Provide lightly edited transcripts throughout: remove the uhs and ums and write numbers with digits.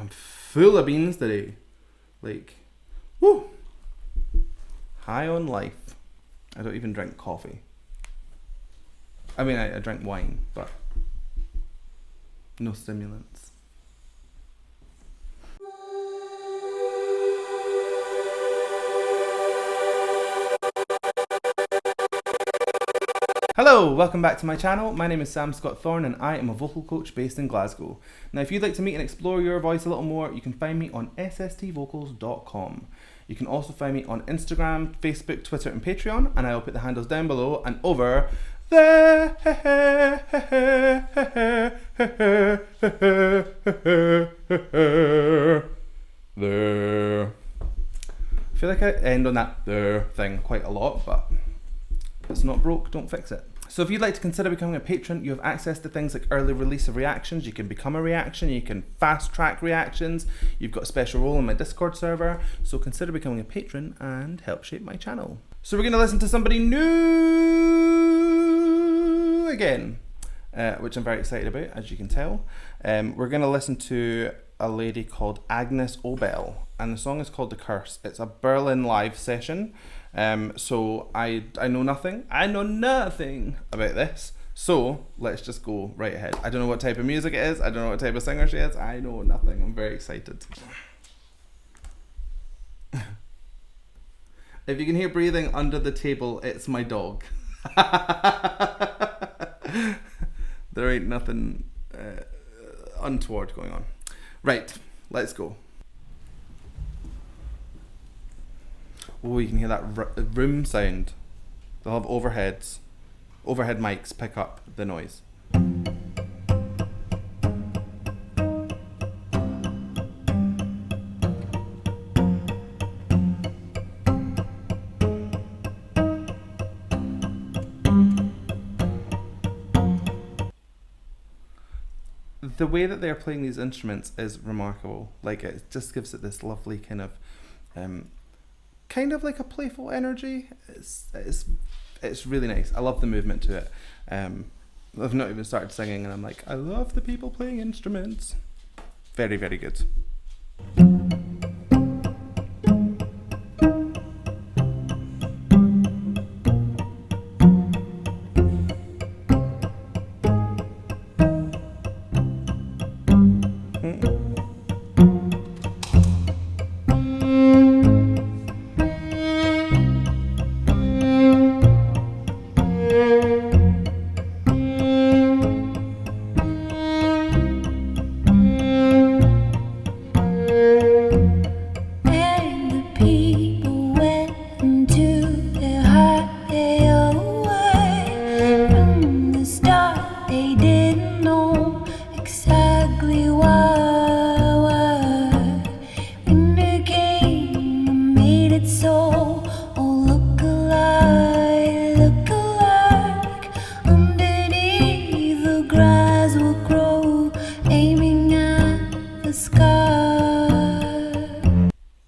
I'm full of beans today. Like, woo! High on life. I don't even drink coffee. I mean, I drink wine, but no stimulants. Hello, welcome back to my channel. My name is Sam Scott-Thorne and I am a vocal coach based in Glasgow. Now if you'd like to meet and explore your voice a little more, you can find me on sstvocals.com. You can also find me on Instagram, Facebook, Twitter and Patreon, and I will put the handles down below and over there. There. I feel like I end on that there thing quite a lot, but if it's not broke, don't fix it. So if you'd like to consider becoming a patron, you have access to things like early release of reactions. You can become a reaction, you can fast track reactions. You've got a special role in my Discord server. So consider becoming a patron and help shape my channel. So we're gonna listen to somebody new again, which I'm very excited about, as you can tell. We're gonna listen to a lady called Agnes Obel, and the song is called The Curse. It's a Berlin live session. So I know nothing about this, so let's just go right ahead. I don't know what type of music it is, I don't know what type of singer she is, I know nothing. I'm very excited. If you can hear breathing under the table, it's my dog. There ain't nothing untoward going on. Right, let's go. Oh, you can hear that room sound. They'll have overheads. Overhead mics pick up the noise. The way that they're playing these instruments is remarkable. Like, it just gives it this lovely kind of like a playful energy. It's really nice. I love the movement to it. I've not even started singing and I'm like, I love the people playing instruments. Very, very good.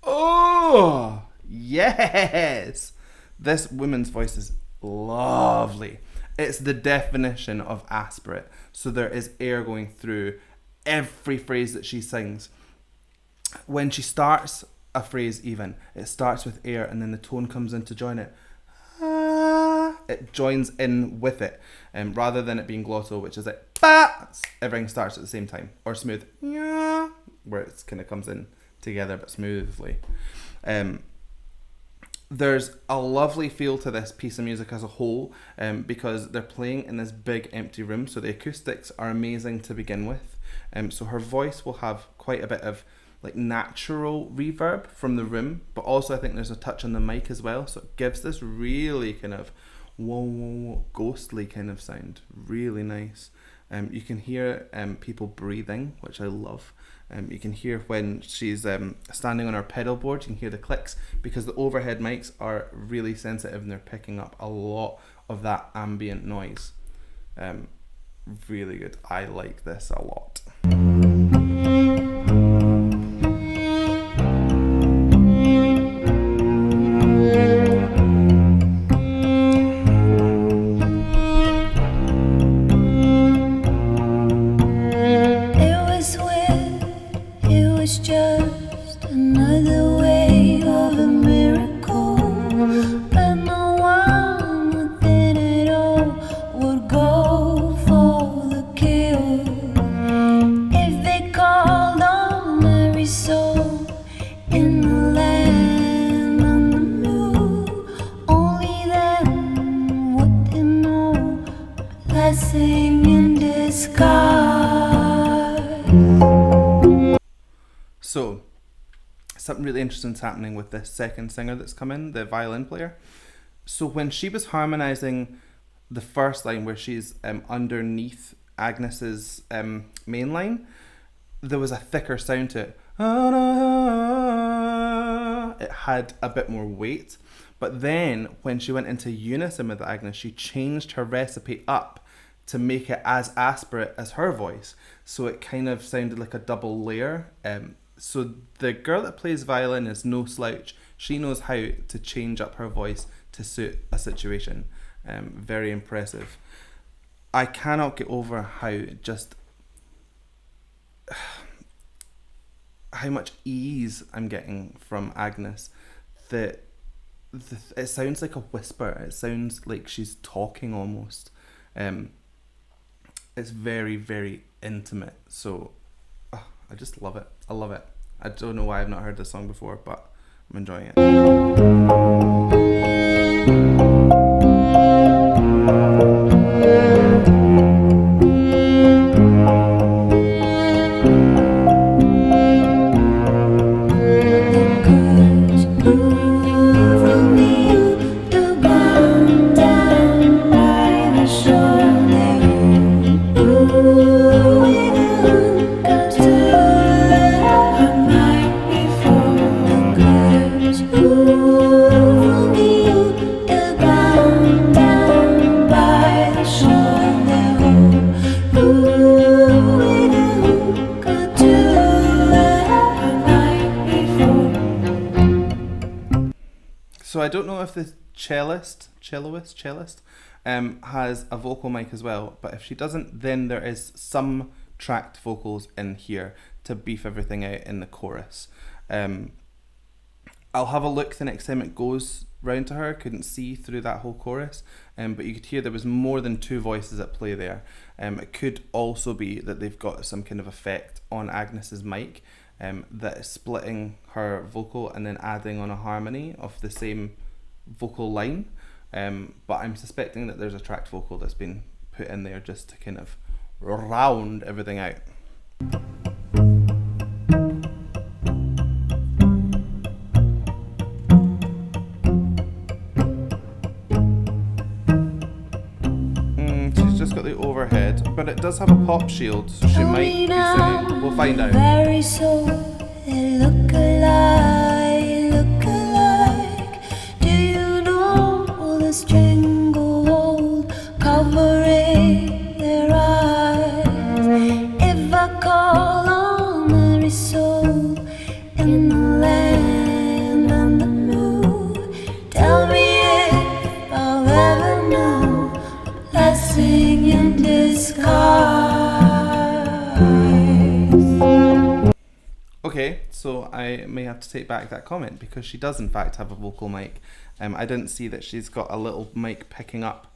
Oh, yes! This woman's voice is lovely. It's the definition of aspirate. So there is air going through every phrase that she sings. When she starts a phrase even, it starts with air and then the tone comes in to join it. It joins in with it, rather than it being glottal, which is like, everything starts at the same time. Or smooth, where it kind of comes in together but smoothly. There's a lovely feel to this piece of music as a whole, because they're playing in this big empty room, so the acoustics are amazing to begin with. So her voice will have quite a bit of like natural reverb from the room, but also I think there's a touch on the mic as well, so it gives this really kind of whoa, ghostly kind of sound. Really nice. You can hear people breathing, which I love. You can hear when she's standing on her pedal board, you can hear the clicks, because the overhead mics are really sensitive and they're picking up a lot of that ambient noise. Really good. I like this a lot. just another wave of a miracle, but no one within it all would go for the kill. If they called on every soul in the land on the moon, only then would they know blessing in disguise. So, something really interesting is happening with this second singer that's come in, the violin player. So when she was harmonizing the first line where she's underneath Agnes's main line, there was a thicker sound to it. It had a bit more weight. But then when she went into unison with Agnes, she changed her recipe up to make it as aspirate as her voice. So it kind of sounded like a double layer. So the girl that plays violin is no slouch. She knows how to change up her voice to suit a situation. Very impressive. I cannot get over how much ease I'm getting from Agnes. It sounds like a whisper. It sounds like she's talking almost. It's very, very intimate. So I just love it. I love it. I don't know why I've not heard this song before, but I'm enjoying it. So I don't know if the cellist has a vocal mic as well, but if she doesn't, then there is some tracked vocals in here to beef everything out in the chorus. I'll have a look the next time it goes round to her. I couldn't see through that whole chorus, but you could hear there was more than two voices at play there. It could also be that they've got some kind of effect on Agnes's mic that is splitting her vocal and then adding on a harmony of the same vocal line. But I'm suspecting that there's a tracked vocal that's been put in there just to kind of round everything out. She's just got the overhead, but it does have a pop shield, so she might be singing. We'll find out. Very soul, they look alike, look alike. Do you know the stranglehold covering their eyes? If I call on every soul in the land and the moon, tell me if I'll ever know a blessing in disguise. Okay, so I may have to take back that comment because she does in fact have a vocal mic. I didn't see that she's got a little mic picking up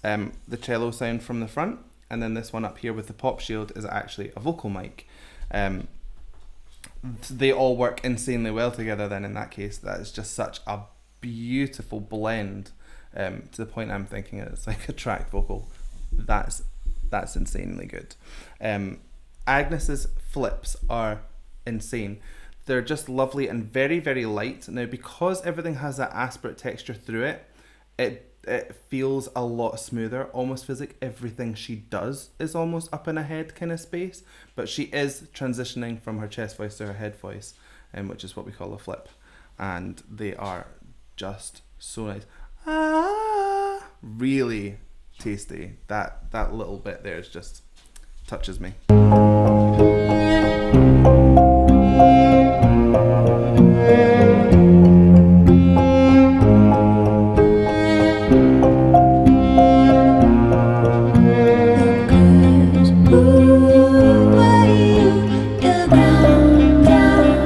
the cello sound from the front, and then this one up here with the pop shield is actually a vocal mic. They all work insanely well together then in that case. That is just such a beautiful blend, to the point I'm thinking it's like a tracked vocal. That's insanely good. Agnes's flips are insane. They're just lovely and very, very light. Now, because everything has that aspirate texture through it, it feels a lot smoother. Almost feels like everything she does is almost up in a head kind of space, but she is transitioning from her chest voice to her head voice, which is what we call a flip, and they are just so nice. Really tasty. That little bit there is just touches me. The ground down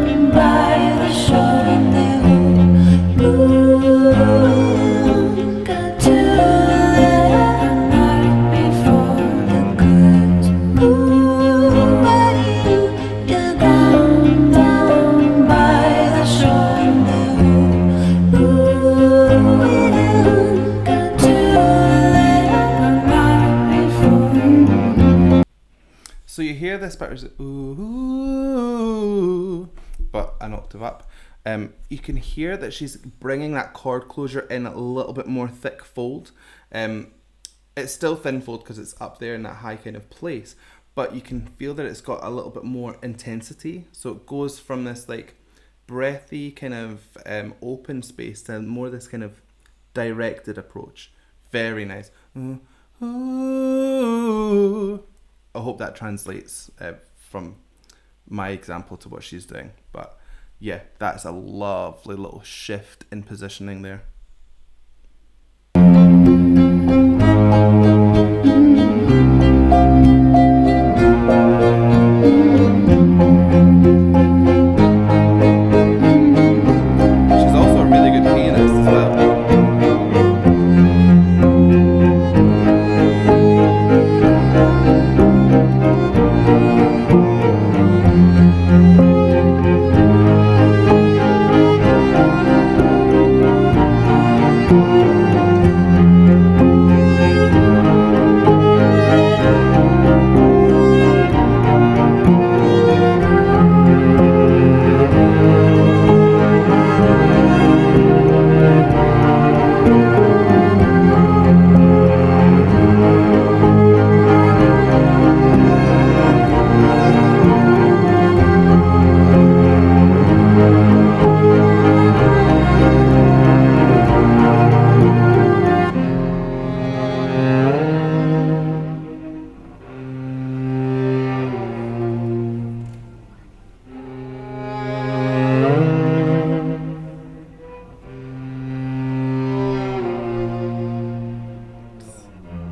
starts ooh, but an octave up. You can hear that she's bringing that chord closure in a little bit more thick fold. It's still thin fold because it's up there in that high kind of place, but you can feel that it's got a little bit more intensity. So it goes from this like breathy kind of open space to more this kind of directed approach. Very nice. Ooh. I hope that translates from my example to what she's doing. But yeah, that's a lovely little shift in positioning there. She's also a really good pianist as well.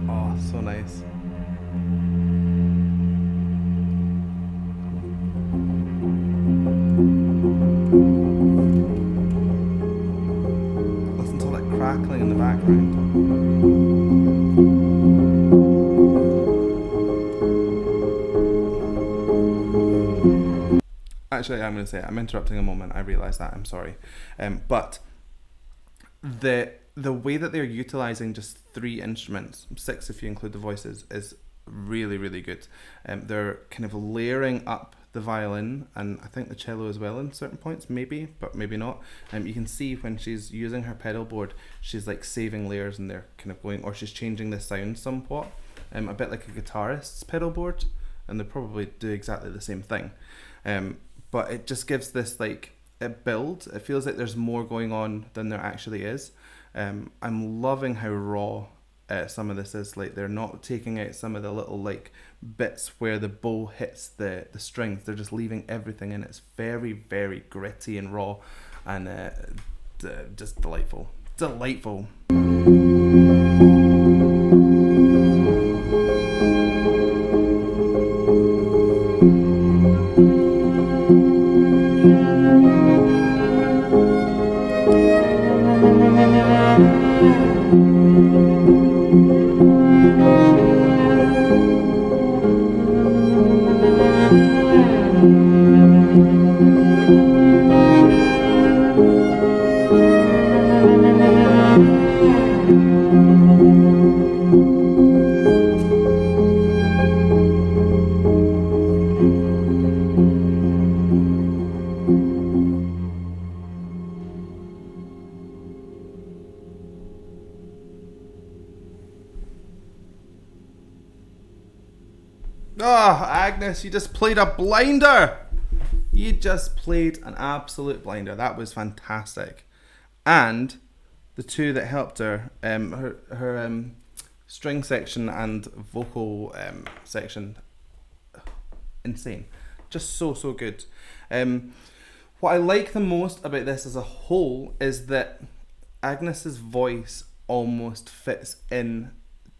Oh, so nice. Listen to all that crackling in the background. Actually, I'm going to say it. I'm interrupting a moment. I realise that. I'm sorry. But the way that they're utilising just 3 instruments, 6 if you include the voices, is really, really good. They're kind of layering up the violin and I think the cello as well in certain points, maybe, but maybe not. You can see when she's using her pedal board, she's like saving layers and they're kind of going, or she's changing the sound somewhat, a bit like a guitarist's pedal board, and they probably do exactly the same thing. But it just gives this like a build. It feels like there's more going on than there actually is. I'm loving how raw some of this is. Like they're not taking out some of the little like bits where the bow hits the strings. They're just leaving everything in. It's very, very gritty and raw, and just delightful. Delightful. Oh, Agnes, you just played a blinder. You just played an absolute blinder. That was fantastic. And the two that helped her, her string section and vocal section, insane. Just so good. What I like the most about this as a whole is that Agnes's voice almost fits in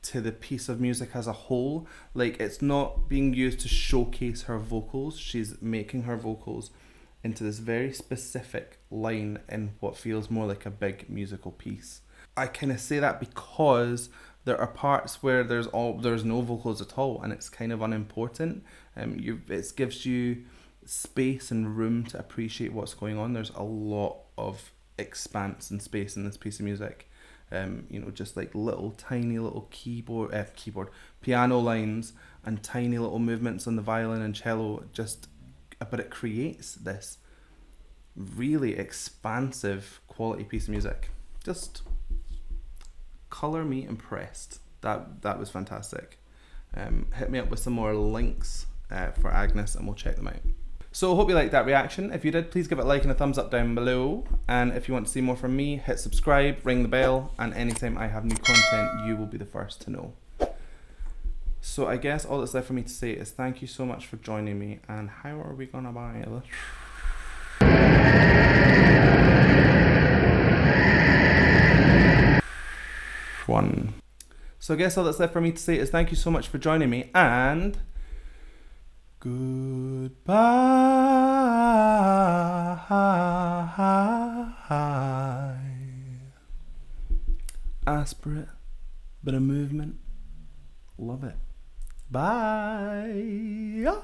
to the piece of music as a whole. Like, it's not being used to showcase her vocals. She's making her vocals into this very specific line in what feels more like a big musical piece. I kind of say that because there are parts where there's no vocals at all, and it's kind of unimportant. It gives you space and room to appreciate what's going on. There's a lot of expanse and space in this piece of music. just like little tiny little piano lines and tiny little movements on the violin and cello, but it creates this really expansive quality piece of music. Just colour me impressed. That was fantastic. Hit me up with some more links for Agnes and we'll check them out. So I hope you liked that reaction. If you did, please give it a like and a thumbs up down below. And if you want to see more from me, hit subscribe, ring the bell, and anytime I have new content, you will be the first to know. So I guess all that's left for me to say is thank you so much for joining me, and how are we gonna buy this? One. So I guess all that's left for me to say is thank you so much for joining me, and goodbye. Aspirate, bit of movement, love it. Bye.